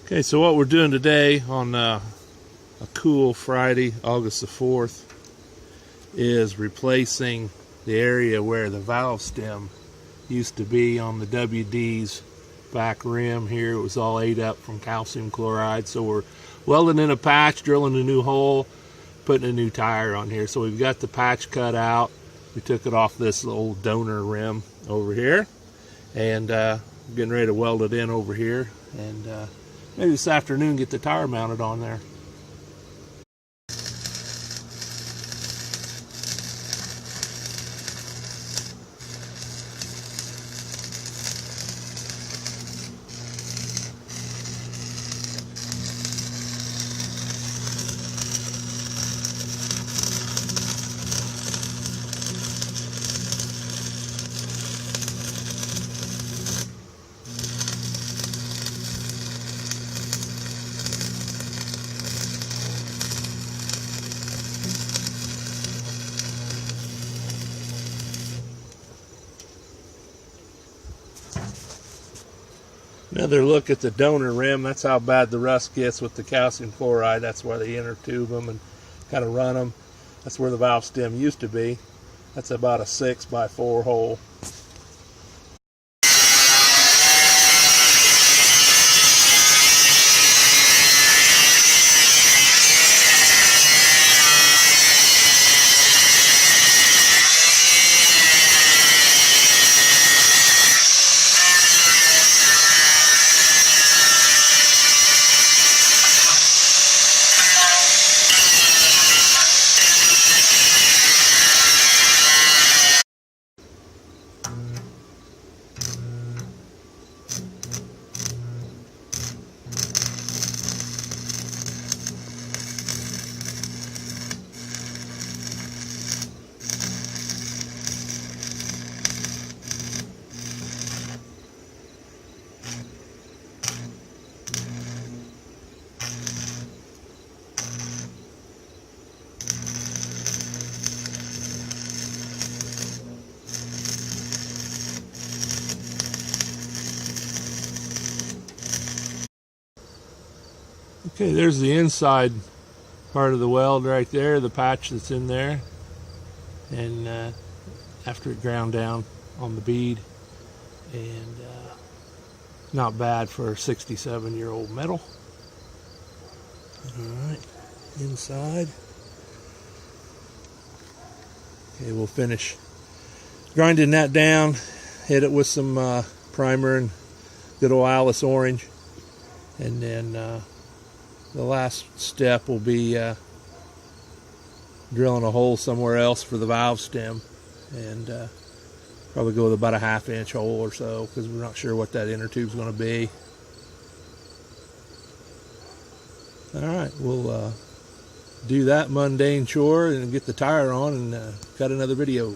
Okay, so what we're doing today on a cool Friday, August the 4th, is replacing the area where the valve stem used to be on the WD's back rim here. It was all ate up from calcium chloride, so we're welding in a patch, drilling a new hole, putting a new tire on here. So we've got the patch cut out. We took it off this old donor rim over here, and getting ready to weld it in over here, and maybe this afternoon get the tire mounted on there. Another look at the donor rim. That's how bad the rust gets with the calcium chloride. That's why they inner tube them and kind of run them. That's where the valve stem used to be. That's about a 6x4 hole. Okay, there's the inside part of the weld right there, the patch that's in there, and after it ground down on the bead, and not bad for a 67-year-old metal. Alright, inside. Okay, we'll finish grinding that down, hit it with some primer and good old Allis orange, and then the last step will be drilling a hole somewhere else for the valve stem, and probably go with about a 1/2-inch hole or so, because we're not sure what that inner tube's going to be. Alright, we'll do that mundane chore and get the tire on and cut another video.